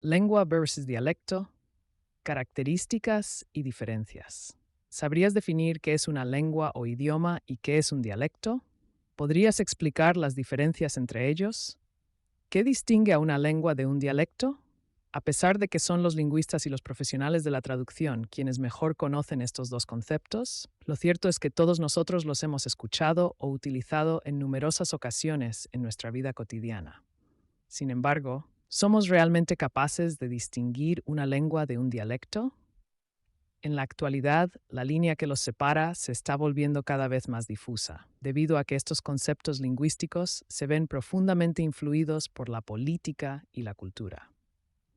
Lengua versus dialecto, características y diferencias. ¿Sabrías definir qué es una lengua o idioma y qué es un dialecto? ¿Podrías explicar las diferencias entre ellos? ¿Qué distingue a una lengua de un dialecto? A pesar de que son los lingüistas y los profesionales de la traducción quienes mejor conocen estos dos conceptos, lo cierto es que todos nosotros los hemos escuchado o utilizado en numerosas ocasiones en nuestra vida cotidiana. Sin embargo, ¿somos realmente capaces de distinguir una lengua de un dialecto? En la actualidad, la línea que los separa se está volviendo cada vez más difusa, debido a que estos conceptos lingüísticos se ven profundamente influidos por la política y la cultura.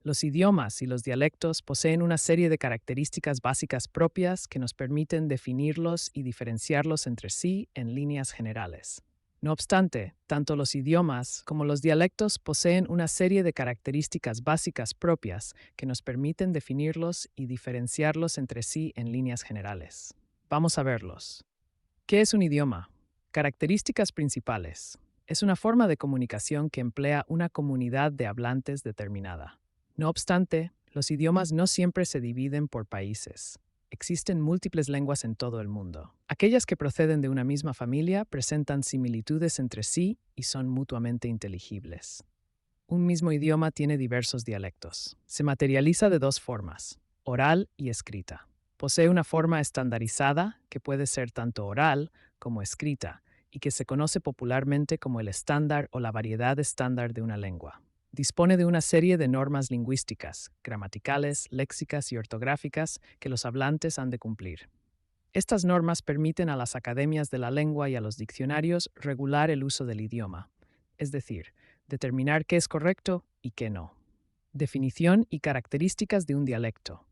Los idiomas y los dialectos poseen una serie de características básicas propias que nos permiten definirlos y diferenciarlos entre sí en líneas generales. No obstante, tanto los idiomas como los dialectos poseen una serie de características básicas propias que nos permiten definirlos y diferenciarlos entre sí en líneas generales. Vamos a verlos. ¿Qué es un idioma? Características principales. Es una forma de comunicación que emplea una comunidad de hablantes determinada. No obstante, los idiomas no siempre se dividen por países. Existen múltiples lenguas en todo el mundo. Aquellas que proceden de una misma familia presentan similitudes entre sí y son mutuamente inteligibles. Un mismo idioma tiene diversos dialectos. Se materializa de dos formas, oral y escrita. Posee una forma estandarizada, que puede ser tanto oral como escrita, y que se conoce popularmente como el estándar o la variedad estándar de una lengua. Dispone de una serie de normas lingüísticas, gramaticales, léxicas y ortográficas que los hablantes han de cumplir. Estas normas permiten a las academias de la lengua y a los diccionarios regular el uso del idioma, es decir, determinar qué es correcto y qué no. Definición y características de un dialecto.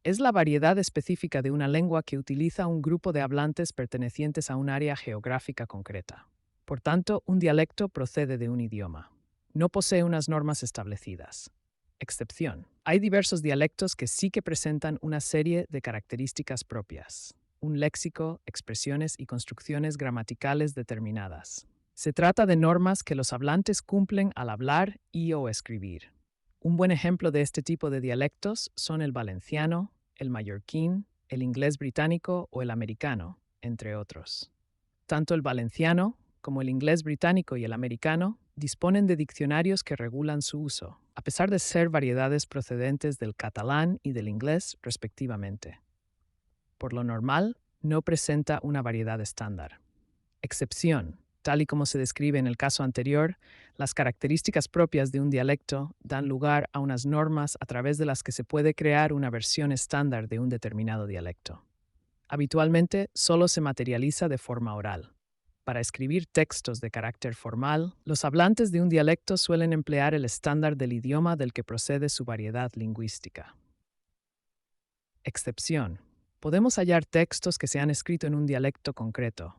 Es la variedad específica de una lengua que utiliza un grupo de hablantes pertenecientes a un área geográfica concreta. Por tanto, un dialecto procede de un idioma. No posee unas normas establecidas. Excepción. Hay diversos dialectos que sí que presentan una serie de características propias. Un léxico, expresiones y construcciones gramaticales determinadas. Se trata de normas que los hablantes cumplen al hablar y o escribir. Un buen ejemplo de este tipo de dialectos son el valenciano, el mallorquín, el inglés británico o el americano, entre otros. Tanto el valenciano como el inglés británico y el americano disponen de diccionarios que regulan su uso, a pesar de ser variedades procedentes del catalán y del inglés, respectivamente. Por lo normal, no presenta una variedad estándar. Excepción. Tal y como se describe en el caso anterior, las características propias de un dialecto dan lugar a unas normas a través de las que se puede crear una versión estándar de un determinado dialecto. Habitualmente, solo se materializa de forma oral. Para escribir textos de carácter formal, los hablantes de un dialecto suelen emplear el estándar del idioma del que procede su variedad lingüística. Excepción. Podemos hallar textos que se han escrito en un dialecto concreto,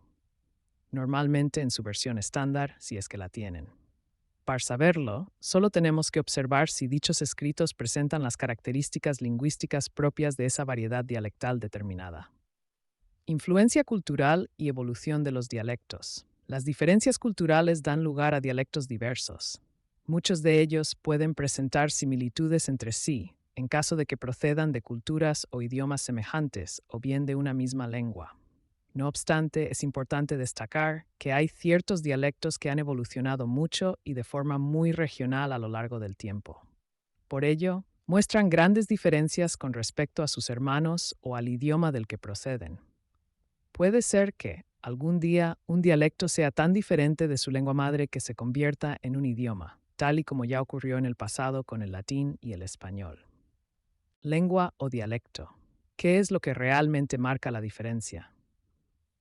normalmente en su versión estándar, si es que la tienen. Para saberlo, solo tenemos que observar si dichos escritos presentan las características lingüísticas propias de esa variedad dialectal determinada. Influencia cultural y evolución de los dialectos. Las diferencias culturales dan lugar a dialectos diversos. Muchos de ellos pueden presentar similitudes entre sí, en caso de que procedan de culturas o idiomas semejantes o bien de una misma lengua. No obstante, es importante destacar que hay ciertos dialectos que han evolucionado mucho y de forma muy regional a lo largo del tiempo. Por ello, muestran grandes diferencias con respecto a sus hermanos o al idioma del que proceden. Puede ser que, algún día, un dialecto sea tan diferente de su lengua madre que se convierta en un idioma, tal y como ya ocurrió en el pasado con el latín y el español. Lengua o dialecto. ¿Qué es lo que realmente marca la diferencia?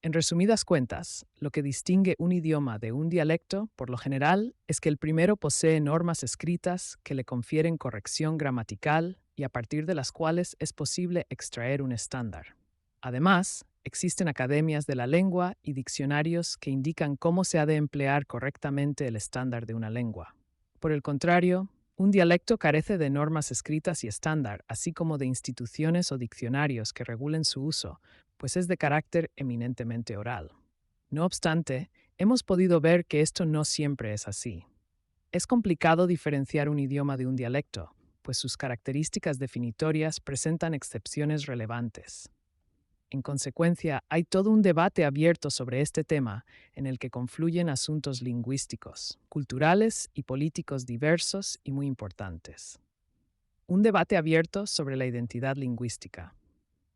En resumidas cuentas, lo que distingue un idioma de un dialecto, por lo general, es que el primero posee normas escritas que le confieren corrección gramatical y a partir de las cuales es posible extraer un estándar. Además, existen academias de la lengua y diccionarios que indican cómo se ha de emplear correctamente el estándar de una lengua. Por el contrario, un dialecto carece de normas escritas y estándar, así como de instituciones o diccionarios que regulen su uso, pues es de carácter eminentemente oral. No obstante, hemos podido ver que esto no siempre es así. Es complicado diferenciar un idioma de un dialecto, pues sus características definitorias presentan excepciones relevantes. En consecuencia, hay todo un debate abierto sobre este tema en el que confluyen asuntos lingüísticos, culturales y políticos diversos y muy importantes. Un debate abierto sobre la identidad lingüística.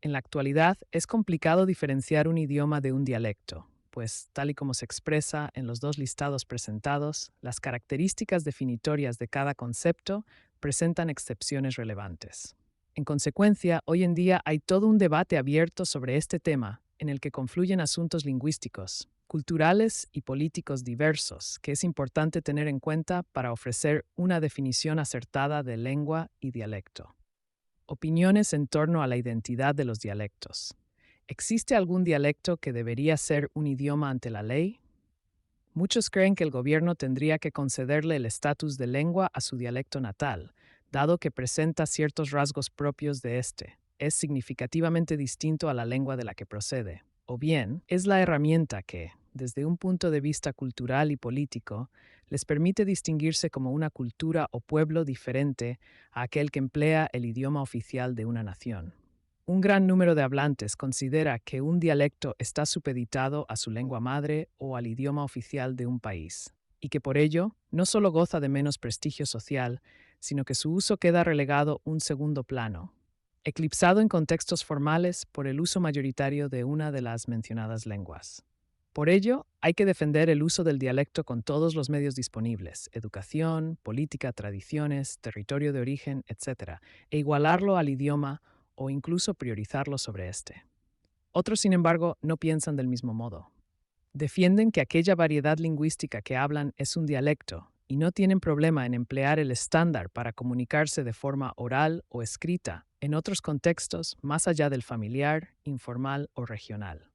En la actualidad es complicado diferenciar un idioma de un dialecto, pues, tal y como se expresa en los dos listados presentados, las características definitorias de cada concepto presentan excepciones relevantes. En consecuencia, hoy en día hay todo un debate abierto sobre este tema, en el que confluyen asuntos lingüísticos, culturales y políticos diversos, que es importante tener en cuenta para ofrecer una definición acertada de lengua y dialecto. Opiniones en torno a la identidad de los dialectos. ¿Existe algún dialecto que debería ser un idioma ante la ley? Muchos creen que el gobierno tendría que concederle el estatus de lengua a su dialecto natal, dado que presenta ciertos rasgos propios de este, es significativamente distinto a la lengua de la que procede, o bien es la herramienta que, desde un punto de vista cultural y político, les permite distinguirse como una cultura o pueblo diferente a aquel que emplea el idioma oficial de una nación. Un gran número de hablantes considera que un dialecto está supeditado a su lengua madre o al idioma oficial de un país, y que por ello no solo goza de menos prestigio social, sino que su uso queda relegado a un segundo plano, eclipsado en contextos formales por el uso mayoritario de una de las mencionadas lenguas. Por ello, hay que defender el uso del dialecto con todos los medios disponibles, educación, política, tradiciones, territorio de origen, etc., e igualarlo al idioma o incluso priorizarlo sobre este. Otros, sin embargo, no piensan del mismo modo. Defienden que aquella variedad lingüística que hablan es un dialecto y no tienen problema en emplear el estándar para comunicarse de forma oral o escrita en otros contextos más allá del familiar, informal o regional.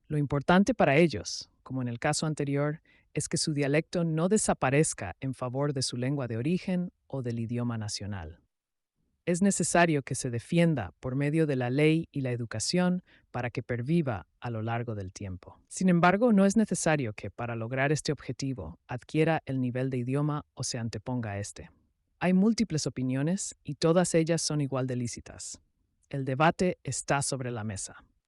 Lo importante para ellos, como en el caso anterior, es que su dialecto no desaparezca en favor de su lengua de origen o del idioma nacional. Es necesario que se defienda por medio de la ley y la educación para que perviva a lo largo del tiempo. Sin embargo, no es necesario que, para lograr este objetivo, adquiera el nivel de idioma o se anteponga a este. Hay múltiples opiniones y todas ellas son igual de lícitas. El debate está sobre la mesa.